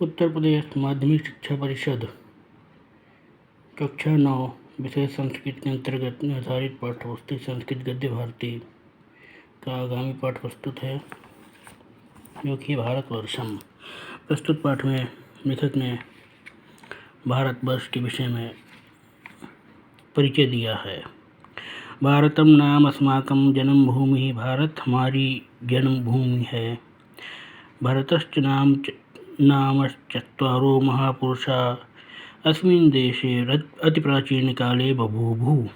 उत्तर प्रदेश माध्यमिक शिक्षा परिषद कक्षा 9 विषय संस्कृत के अंतर्गत निर्धारित पाठ्यपुस्तक संस्कृत गद्य भारती का आगामी पाठ प्रस्तुत है, जो कि भारतवर्षम। प्रस्तुत पाठ में लेखक ने भारतवर्ष के विषय में परिचय दिया है। भारतम नाम अस्माकं जन्मभूमि, भारत हमारी जन्मभूमि है। भरतश्च नामश्चत्वारो महापुरुषा अस्मिन् देशे अति प्राचीन काले बभूवुः।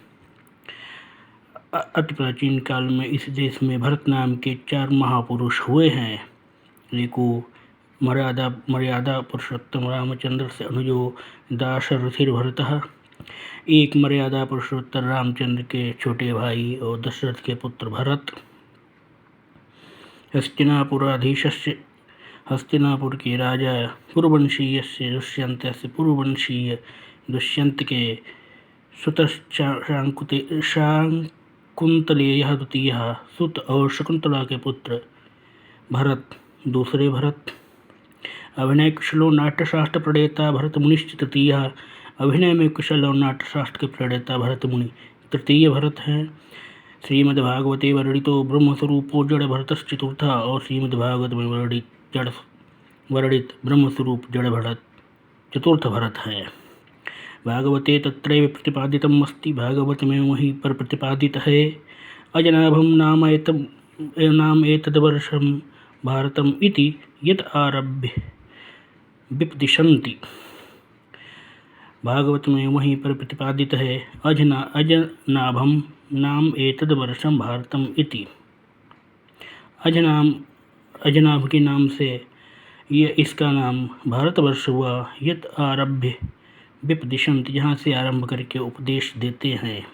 अति प्राचीन काल में इस देश में भरत नाम के 4 महापुरुष हुए हैं। एको मर्यादा पुरुषोत्तम रामचंद्र से अनुजो दाशरथिर्भरतः। एक मर्यादा पुरुषोत्तर रामचंद्र के छोटे भाई और दशरथ के पुत्र भरत। हस्तिनापुराधीशस्य, हस्तिनापुर के राजा पुरुवंशीयस्य दुष्यन्तस्य, पुरुवंशीय दुष्यंत के शाकुंतलेयः द्वितीयः सुत और शकुंतला के पुत्र भरत दूसरे भरत। अभिनय कुशल और नाट्यशास्त्र प्रणेता भरत मुनिश्च तृतीयः। अभिनय में कुशल और नाट्यशास्त्र के प्रणेता भरत मुनि तृतीय भरत हैं। श्रीमद्भागवते वर्णितो ब्रह्मस्वरूपो जड़ भरतश्चतुर्थः। और श्रीमद्भागवत में वर्णित ब्रह्मस्वरूप जड़ भरत चतुर्थ भरत है। भागवते तत्रैव प्रतिपादितम् अस्ति, भागवत में वहीं पर प्रतिपादित है। अजनाभम नाम एतद्वर्षं भारतम इति यत् आरभ्य विपदिशन्ति। भागवत में वहीं पर प्रतिपादित है। अजनाभम नाम एतद्वर्षं भारतम इति। अजनाभ के नाम से यह इसका नाम भारतवर्ष हुआ। यत् आरभ्य विपदिशन्ति, जहाँ से आरंभ करके उपदेश देते हैं।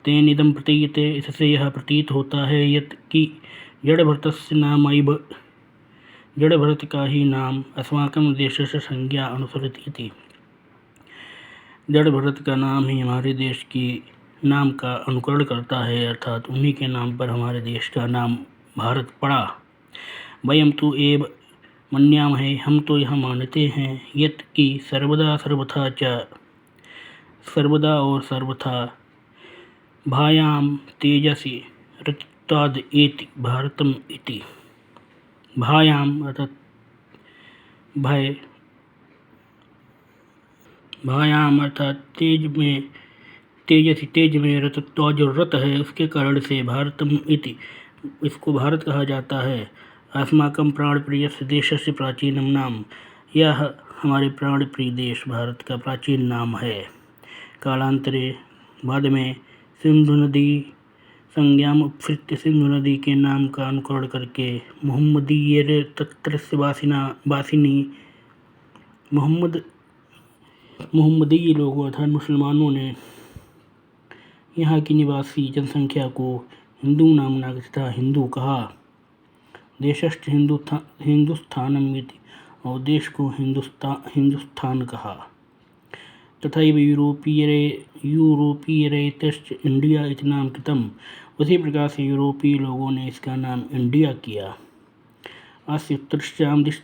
तेन इदं प्रतीयते, इससे यह प्रतीत होता है। यत् कि जड़ भरतस्य नामैव, जड़ भरत का ही नाम अस्माकं देशस्य संज्ञा अनुसरति इति। जड़ भरत का नाम ही हमारे देश की नाम का अनुकरण करता है, अर्थात उन्हीं के नाम पर हमारे देश का नाम भारत पड़ा। वयं तु एव मन्यामहे, हम तो यह मानते हैं। यत् कि सर्वदा सर्वथा च, सर्वदा और सर्वथा भायाम तेजसि रतित्वाद् एति भारतम इति। भायाम अर्थात भय, भायाम अर्थात तेज में, तेज में रतत्वा जो रत है उसके कारण से भारतम इति इसको भारत कहा जाता है। अस्माकं प्राणप्रियस्य देशस्य प्राचीनम नाम, यह हमारे प्राणप्रिय देश भारत का प्राचीन नाम है। कालांतरे बाद में सिंधु नदी संज्ञाम उपसृत्य, सिंधु नदी के नाम का अनुकरण करके मुहम्मदीय तत्रस्य वासिनी मुहम्मदीय लोगों अर्थात मुसलमानों ने यहाँ की निवासी जनसंख्या को हिंदू नामना तथा हिंदू कहा। देशस्थ हिंदुस्थानम इति, और देश को हिंदुस्तान कहा। तथा यूरोपीयरेतश्च इंडिया इति नाम कृतम, उसी प्रकार से यूरोपीय लोगों ने इसका नाम इंडिया किया। अस्य उत्तरश्चाम दिश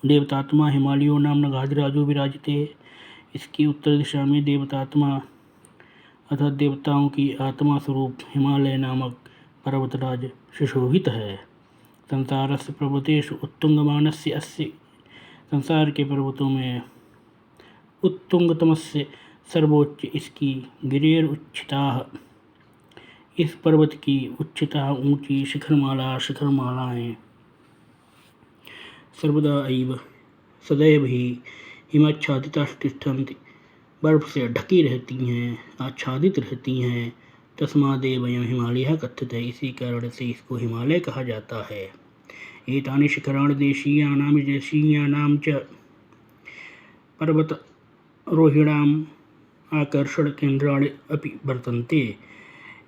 देवतात्मा हिमालयो नाम गाधिराजो विराजते। इसकी उत्तर दिशा में देवतात्मा अर्थात देवताओं की आत्मा स्वरूप हिमालय नामक पर्वतराज सुशोभित है। संसारस्य पर्वतेषु उत्तुंगमानस्य अस्य, संसार के पर्वतों में उत्तुंगतमस्य सर्वोच्च इसकी गिरेर उच्चताः, इस पर्वत की उच्चता ऊंची शिखरमालाएं सर्वदा एव सदैव ही हिमाच्छादिताः तिष्ठन्ति, बर्फ से ढकी रहती हैं, आच्छादित रहती हैं। तस्मादेव अयं हिमालयः कथ्यते, इसी कारण से इसको हिमालय कहा जाता है। एतानि शिखराणि देशीयानां च पर्वतारोहिणाम् आकर्षण केंद्राणि अपि वर्तन्ते।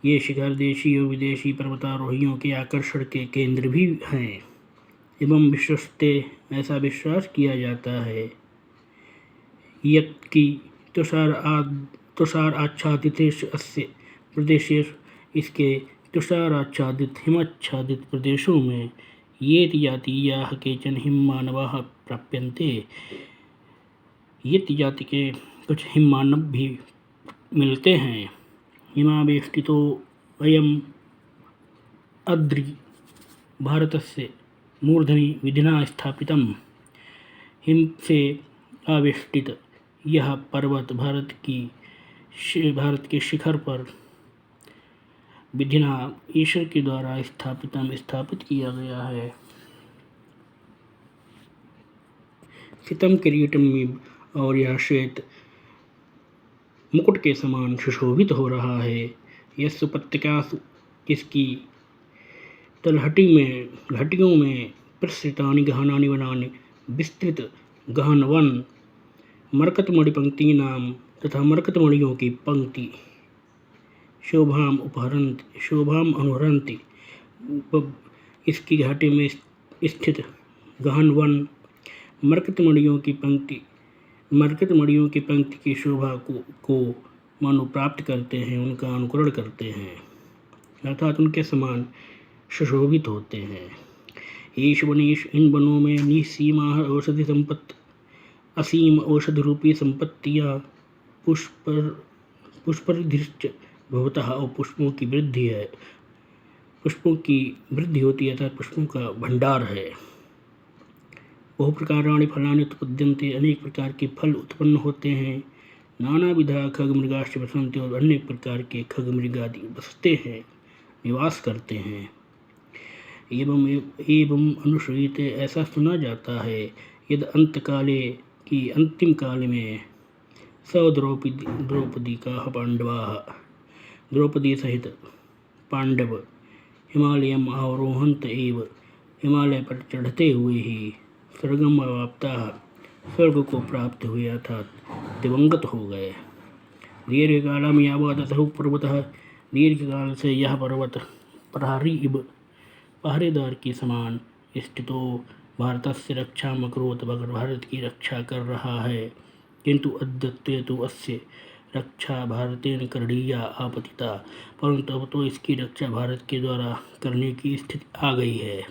ये शिखर देशी और विदेशी पर्वतारोहियों के आकर्षण के केंद्र भी हैं। एवं विश्वस्ते, ऐसा विश्वास किया जाता है। यत् कि तुषार आच्छादितेषु अस्य प्रदेशेषु, इसके तुषार आच्छादित हिमाच्छादित प्रदेशों में येति जातीयाः केचन हिममानवाः प्राप्यन्ते। येति जाति के कुछ हिममानव भी मिलते हैं। हिमावेष्टितो अयम् अद्रि भारतस्य मूर्धनि विधिना स्थापितम्। हिम से आवेष्टित यह पर्वत भारत के शिखर पर विधिना ईश्वर के द्वारा स्थापित किया गया है। सितम किरीटम में और यह श्वेत मुकुट के समान सुशोभित हो रहा है। यह उपत्यकासु जिसकी घाटियों में प्रसृतानि गहनानि वनानि विस्तृत गहन वन मरकतमणि पंक्ति नाम तथा मरकतमणियों की पंक्ति शोभाम अनुहरंती। इसकी घाटी में स्थित गहन वन मरकतमणियों की पंक्ति की शोभा को मानो प्राप्त करते हैं, उनका अनुकरण करते हैं अर्थात उनके समान सुशोभित होते हैं। ईश वनेश इन वनों में निसीमा औषधि संपत्ति असीम औषध रूपी संपत्तियाँ पुष्परिधृष्ट भवतः और पुष्पों की वृद्धि होती है अर्थात पुष्पों का भंडार है। बहु प्रकाराणि फलानि उत्पद्यन्ते अनेक प्रकार के फल उत्पन्न होते हैं। नाना विधा खग मृगाश्च वसन्ति और अनेक प्रकार के खग मृगादि बसते हैं, निवास करते हैं। एवं अनुश्रूयते ऐसा सुना जाता है यद अंतकाले की अंतिम काल में द्रौपदी का पांडवाः द्रौपदी सहित पांडव हिमालयम आरोहंत एव हिमालय पर चढ़ते हुए ही स्वर्गम अवाप्ता स्वर्ग को प्राप्त हुए अर्थात दिवंगत हो गए। दीर्घकालम यावदसौ पर्वतः दीर्घकाल से यह पर्वत प्रहरी इव पहरेदार के समान स्थितो भारतस्य रक्षाम् अकरोत् भारत की रक्षा कर रहा है। किंतु अद्यत्वे तु अस्य रक्षा भारतेन करणीया आपतिता परंतु अब तो इसकी रक्षा भारत के द्वारा करने की स्थिति आ गई है।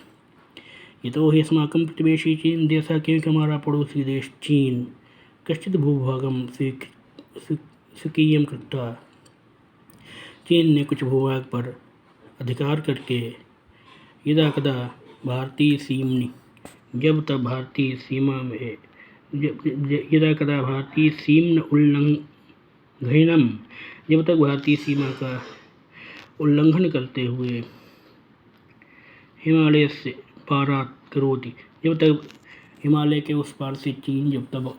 यतो हि अस्माकं प्रतिवेशी चीन देशः क्योंकि हमारा पड़ोसी देश चीन कश्चित् भूभागं स्वकीयं कृत्वा चीन ने कुछ भूभाग पर अधिकार करके यदा कदा भारतीय सीमनि जब तक भारतीय सीमा में यदा कदा भारतीय सीम्न उल्लंघनम जब तक भारतीय सीमा का उल्लंघन करते हुए हिमालय से पारात करोति जब तक हिमालय के उस पार से चीन जब तक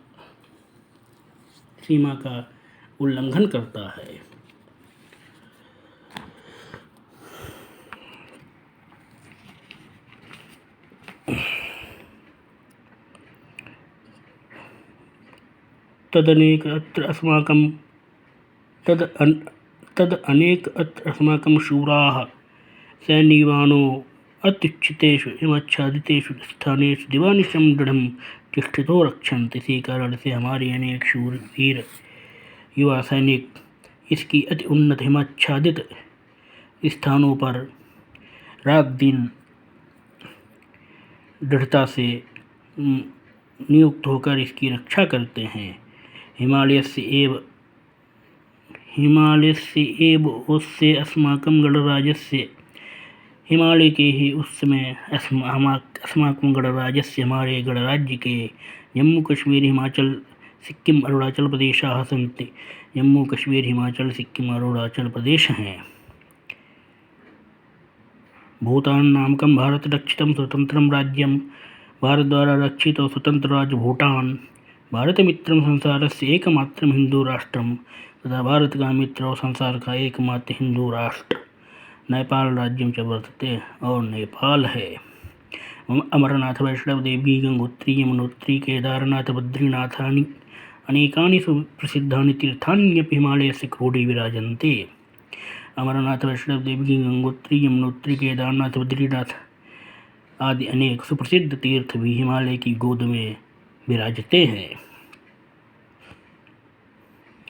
सीमा का उल्लंघन करता है। तदनेक अत्र अस्माकं शूराः सैन्यवानो अत्युच्चितेषु हिमच्छादितेषु स्थानेषु दिवानिशं दृढ़ं तिष्ठितो रक्षन्ते। इसी कारण से हमारे अनेक शूर वीर युवा सैनिक इसकी अति उन्नत हिमाच्छादित स्थानों पर रात दिन दृढ़ता से नियुक्त होकर इसकी रक्षा करते हैं। हिमालय एव उससे अस्माकं गणराज्यस्य हिमालय के ही उस समय अस्माकं गणराज्यस्य हमारे गणराज्य के जम्मू कश्मीर हिमाचल सिक्किम अरुणाचल प्रदेशाः सन्ति। जम्मू कश्मीर हिमाचल सिक्किम अरुणाचल प्रदेश हैं। भूटान नामकं भारत रक्षितं स्वतंत्रं राज्यं भारत द्वारा रक्षित और स्वतंत्र राज्य भूटान भारत मित्रं संसारस्य एकमात्रं हिंदू राष्ट्रम तथा भारत का मित्र और संसार का एकमात्र हिंदू राष्ट्र नेपाल राज्यम च वर्तते और नेपाल है। अमरनाथ वैष्णव देवी गंगोत्री यमुनोत्री केदारनाथ बद्रीनाथानि अनेकानि सुप्रसिद्धानि तीर्थान्यपि हिमालयस्य क्रोडे विराजन्ते। अमरनाथ वैष्णव देवी गंगोत्री यमुनोत्री केदारनाथ बद्रीनाथ आदि अनेक सुप्रसिद्ध तीर्थ भी हिमालय की गोद में विराजते हैं।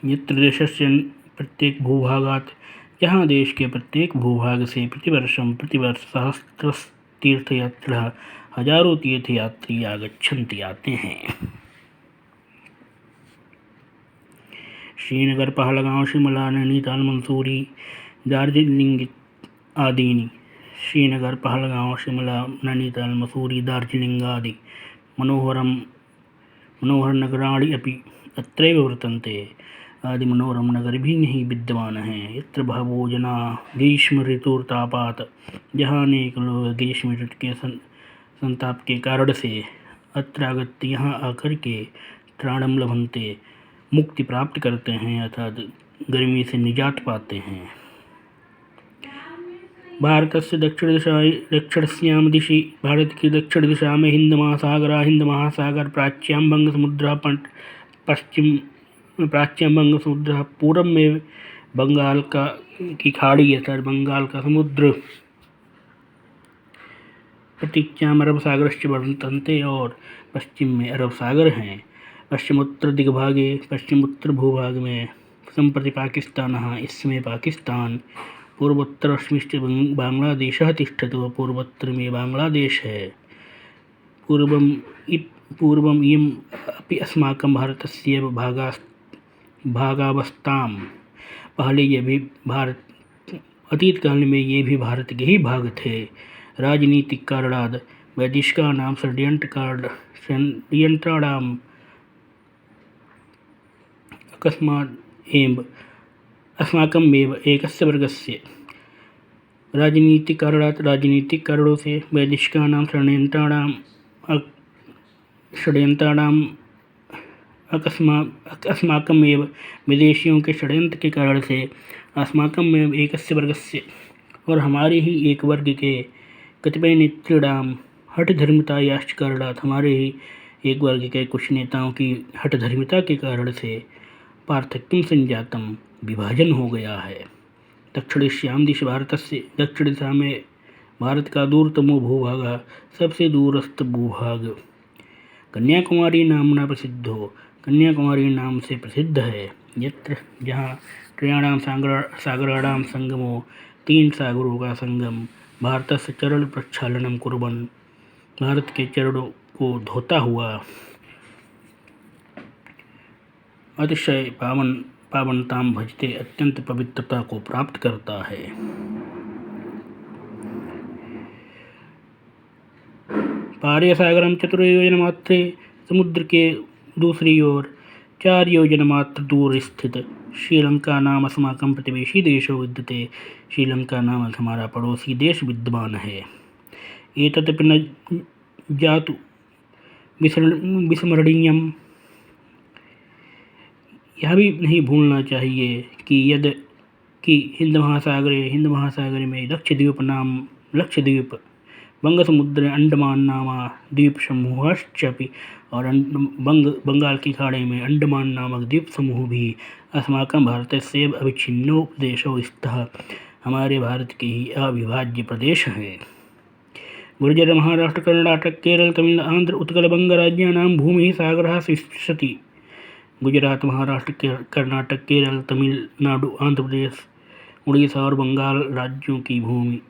यत्र देशस्य प्रत्येक भूभागात् जहाँ देश के प्रत्येक भूभाग से प्रतिवर्ष तीर्थयात्रा हजारों तीर्थयात्री आगच्छन्ति आते हैं। श्रीनगर, पहलगांव, शिमला, नैनीताल, मंसूरी, दार्जिलिंग आदीनि। श्रीनगर, पहलगांव, शिमला, नैनीताल, मसूरी, दार्जिलिंग आदि मनोहरनगराणि अपि अत्रैव वर्तन्ते। आदि मनोरम नगर भी नहीं विद्यमान हैं। यत्र बहवो जना ग्रीष्म ऋतुर्तापात्, जहाँ अनेक लोग ग्रीष्म ऋतु के संताप के कारण से अत्र आगत्य यहाँ आकर के त्राणम लभन्ते, मुक्ति प्राप्त करते हैं अर्थात गर्मी से निजात पाते हैं। भारतस्य दक्षिणस्यां दिशि, भारत की दक्षिण दिशा में हिंद महासागर, प्राच्यां बंगसमुद्रः, प्राच्यां बंगसमुद्रः, पूर्व में बंगाल की खाड़ी अर्थात बंगाल का समुद्र, प्रतीच्यां अरब सागरश्च वर्तन्ते और पश्चिम में अरब सागर हैं। पश्चिमोत्तर दिग्भागे, पश्चिमोत्तर भूभाग में संप्रति पाकिस्तान, इस समय पाकिस्तान, पूर्वोत्तरश्च बांग्लादेशः तिष्ठति, पूर्वोत्तर में बांग्लादेश है। पूर्वम् इयम् अपि अस्माकं भारतस्य भागावस्थां, पहले ये भी भारत, अतीत काल में ये भी भारत के ही भाग थे। राजनीतिक कारणात् वैदेशिकानां षड्यंत्राणाम् अस्माकमेव एकस्य वर्गस्य, राजनीतिक कारणों से वैदेशिकानां षड्यंत्राणाम अस्माकमेव, विदेशियों के षड्यंत्र के कारण से अस्माकमेव एकस्य वर्गस्य, और हमारे ही एक वर्ग के कतिपय नेतॄणाम हठधर्मितायाश्च कारणात्, हमारे ही एक वर्ग के कुछ नेताओं की हठधर्मिता के कारण से पार्थक्यं संजातम, विभाजन हो गया है। दक्षिणेश्याम दिशि भारतस्य, दक्षिण दिशा में भारत का दूरतमो भूभाग, सबसे दूरस्थ भूभाग, कन्याकुमारी नामना प्रसिद्धो, कन्याकुमारी नाम से प्रसिद्ध है। यत्र, जहाँ त्रयाणां सागराणां संगमो, तीन सागरों का संगम, भारतस्य चरण प्रक्षालनम कुर्वन्, भारत के चरणों को धोता हुआ, अतिशय पावनताम भजते, अत्यंत पवित्रता को प्राप्त करता है। पारे सागरम चतुर्योजनमात्रे, समुद्र के दूसरी ओर 4 योजन मात्र दूर स्थित श्रीलंका नाम अस्माकं प्रतिवेशी देशो विद्यते, श्रीलंका नामक हमारा पड़ोसी देश विद्यमान है। एतदपि न जातु विस्मरणीयम, यह भी नहीं भूलना चाहिए कि हिंद महासागर में लक्षद्वीप, बंगसमुद्र, अंडमान नामा द्वीप समूहश्चपि, और बंगाल की खाड़ी में अंडमान नामक द्वीप समूह भी अस्माकं भारतस्य अविच्छिन्नो प्रदेशो स्तः, हमारे भारत के ही अविभाज्य प्रदेश हैं। गुर्जर, महाराष्ट्र, कर्नाटक, केरल, तमिल, आंध्र, उत्कल, बंग राज्यानां भूमिः सागरः स्पृशति। गुजरात, महाराष्ट्र, कर्नाटक, केरल, तमिलनाडु, आंध्र प्रदेश, उड़ीसा और बंगाल राज्यों की भूमि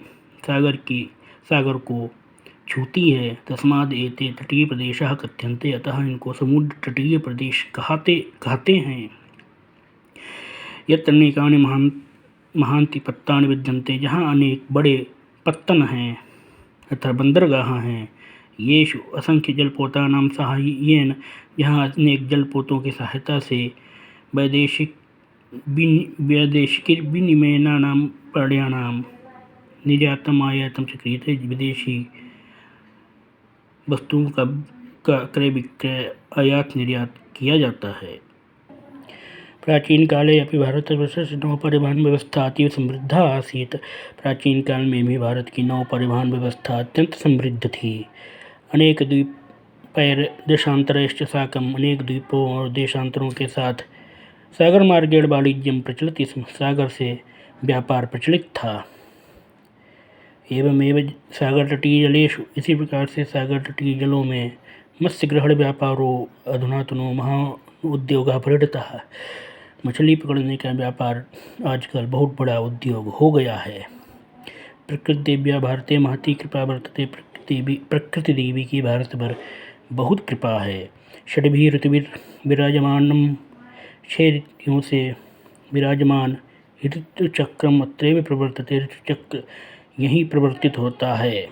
सागर को छूती है। तस्माद् एते तटीय प्रदेशाः कथ्यन्ते, अतः इनको समुद्र तटीय प्रदेश कहते हैं। यत्र अनेकानि महान्ति पत्तानि विद्यन्ते, जहाँ अनेक बड़े पत्तन हैं अर्थात बंदरगाह हैं। येषु असंख्य जलपोतानां साहाय्येन, जहाँ अनेक जलपोतों की सहायता से वैदेशिक विनिमयानां पण्यानां निर्यातम् आयातं च क्रियते, विदेशी वस्तुओं का क्रय विक्रय, आयात निर्यात किया जाता है। प्राचीन काले अपि भारतवर्षस्य नौ परिवहन व्यवस्था अतीव समृद्धा आसीत्। प्राचीन काल में भी भारत की नौ परिवहन व्यवस्था अत्यंत समृद्ध थी। अनेक द्वीपैर्देशान्तरैश्च साकम्, अनेक द्वीपों और देशांतरों के साथ सागर मार्गेण वाणिज्यं प्रचलति स्म, सागर से व्यापार प्रचलित था। एवमेव सागर तटीय जलेषु, इसी प्रकार से सागर तटीय जलों में मत्स्य ग्रहण व्यापारो अधुनातनो महा उद्योगः परिणतः, मछली पकड़ने का व्यापार आजकल बहुत बड़ा उद्योग हो गया है। प्रकृति देव्या भारते महती कृपा वर्तते। प्रकृति देवी की भारत पर बहुत कृपा है। षड्भिः ऋतुभिर्विराजमानं 6 ऋतुओं से विराजमान ऋतुचक्रम अत्रैव प्रवर्तते। ऋतुचक्र यहीं प्रवर्तित होता है।